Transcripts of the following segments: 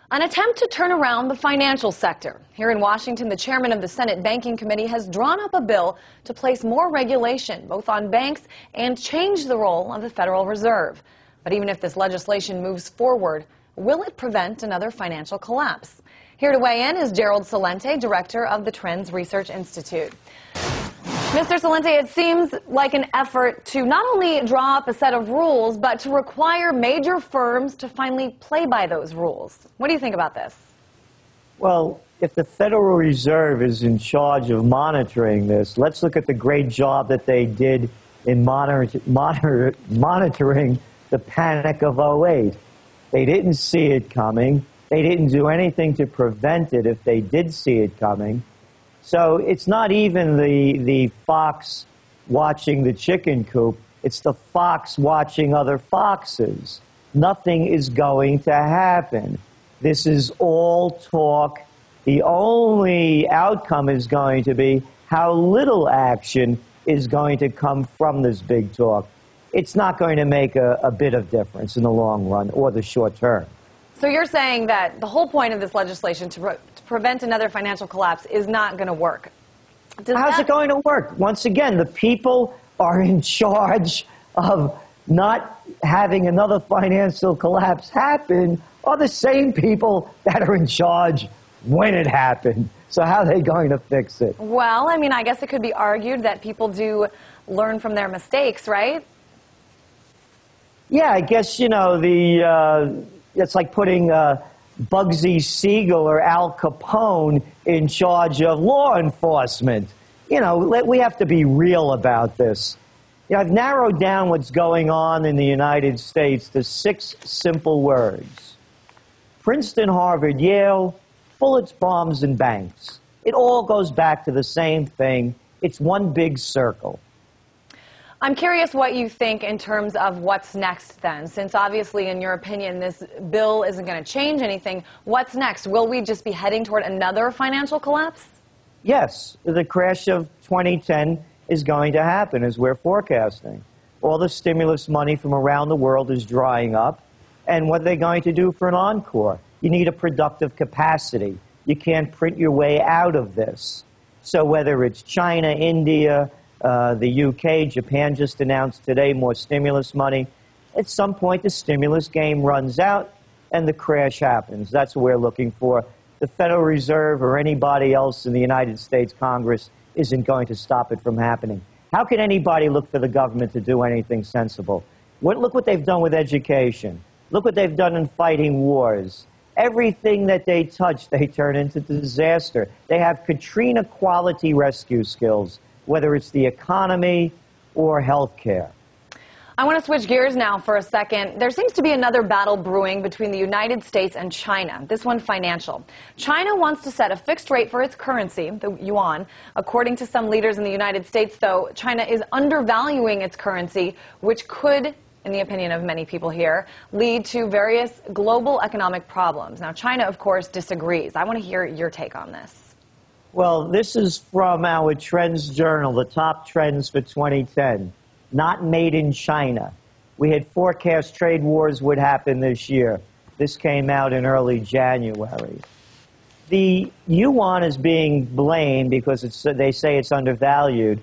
An attempt to turn around the financial sector. Here in Washington, the chairman of the Senate Banking Committee has drawn up a bill to place more regulation both on banks and change the role of the Federal Reserve. But even if this legislation moves forward, will it prevent another financial collapse? Here to weigh in is Gerald Celente, director of the Trends Research Institute. Mr. Celente, it seems like an effort to not only draw up a set of rules, but to require major firms to finally play by those rules. What do you think about this? Well, if the Federal Reserve is in charge of monitoring this, let's look at the great job that they did in monitoring the panic of '08. They didn't see it coming. They didn't do anything to prevent it if they did see it coming. So it's not even the fox watching the chicken coop. It's the fox watching other foxes. Nothing is going to happen. This is all talk. The only outcome is going to be how little action is going to come from this big talk. It's not going to make a bit of difference in the long run or the short term. So you're saying that the whole point of this legislation to prevent another financial collapse is not going to work. How's it going to work? Once again, the people are in charge of not having another financial collapse happen are the same people that are in charge when it happened. So how are they going to fix it? Well, I mean, I guess it could be argued that people do learn from their mistakes, right? Yeah, I guess, you know, it's like putting Bugsy Siegel or Al Capone in charge of law enforcement. You know, we have to be real about this. You know, I've narrowed down what's going on in the United States to 6 simple words. Princeton, Harvard, Yale, bullets, bombs, and banks. It all goes back to the same thing. It's one big circle. I'm curious what you think in terms of what's next then, since obviously, in your opinion, this bill isn't going to change anything. What's next? Will we just be heading toward another financial collapse? Yes, the crash of 2010 is going to happen, as we're forecasting. All the stimulus money from around the world is drying up, and what are they going to do for an encore? You need a productive capacity. You can't print your way out of this. So whether it's China, India, the UK, Japan just announced today more stimulus money. At some point, the stimulus game runs out and the crash happens. That's what we're looking for. The Federal Reserve or anybody else in the United States Congress isn't going to stop it from happening. How can anybody look for the government to do anything sensible? Look what they've done with education. Look what they've done in fighting wars. Everything that they touch, they turn into disaster. They have Katrina-quality rescue skills, whether it's the economy or health care. I want to switch gears now for a second. There seems to be another battle brewing between the United States and China, this one financial. China wants to set a fixed rate for its currency, the yuan. According to some leaders in the United States, though, China is undervaluing its currency, which could, in the opinion of many people here, lead to various global economic problems. Now, China, of course, disagrees. I want to hear your take on this. Well, this is from our Trends Journal, the top trends for 2010. Not made in China. We had forecast trade wars would happen this year. This came out in early January. The yuan is being blamed because they say it's undervalued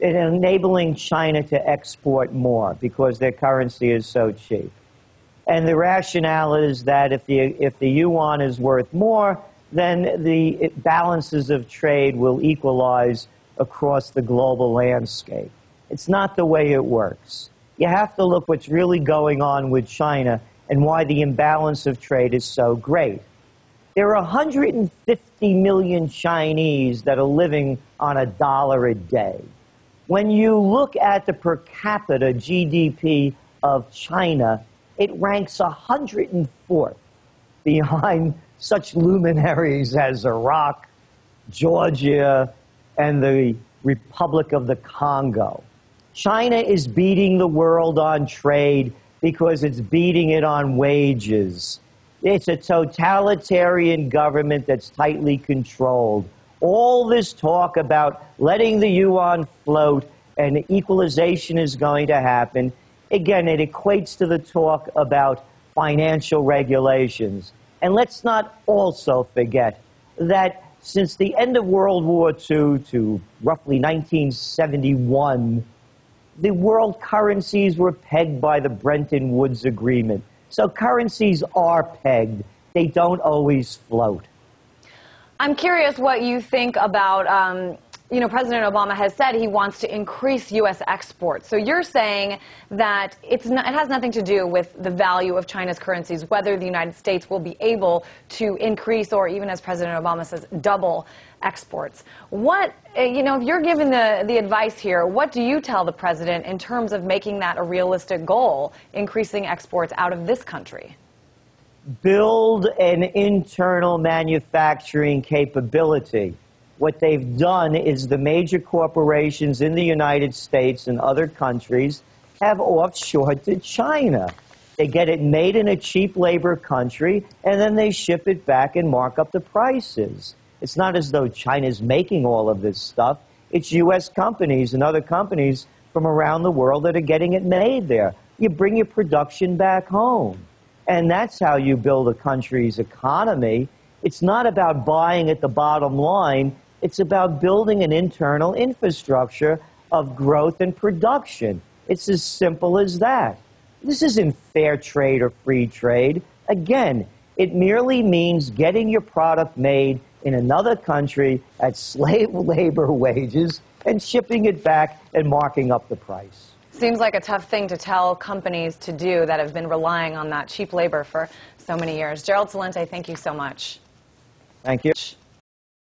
in enabling China to export more because their currency is so cheap. And the rationale is that if the yuan is worth more, then the balances of trade will equalize across the global landscape. It's not the way it works. You have to look what's really going on with China and why the imbalance of trade is so great. There are 150 million Chinese that are living on $1 a day. When you look at the per capita GDP of China, it ranks 104th behind such luminaries as Iraq, Georgia, and the Republic of the Congo. China is beating the world on trade because it's beating it on wages. It's a totalitarian government that's tightly controlled. All this talk about letting the yuan float and equalization is going to happen, again, it equates to the talk about financial regulations. And let's not also forget that since the end of World War II to roughly 1971, the world currencies were pegged by the Bretton Woods Agreement. So currencies are pegged. They don't always float. I'm curious what you think about, President Obama has said he wants to increase U.S. exports. So you're saying that it has nothing to do with the value of China's currencies, whether the United States will be able to increase or even, as President Obama says, double exports. What, if you're given the advice here, what do you tell the president in terms of making that a realistic goal, increasing exports out of this country? Build an internal manufacturing capability. What they've done is the major corporations in the United States and other countries have offshored to China. They get it made in a cheap labor country, and then they ship it back and mark up the prices. It's not as though China's making all of this stuff. It's U.S. companies and other companies from around the world that are getting it made there. You bring your production back home. And that's how you build a country's economy. It's not about buying at the bottom line. It's about building an internal infrastructure of growth and production. It's as simple as that. This isn't fair trade or free trade. Again, it merely means getting your product made in another country at slave labor wages and shipping it back and marking up the price. Seems like a tough thing to tell companies to do that have been relying on that cheap labor for so many years. Gerald Celente, thank you so much. Thank you.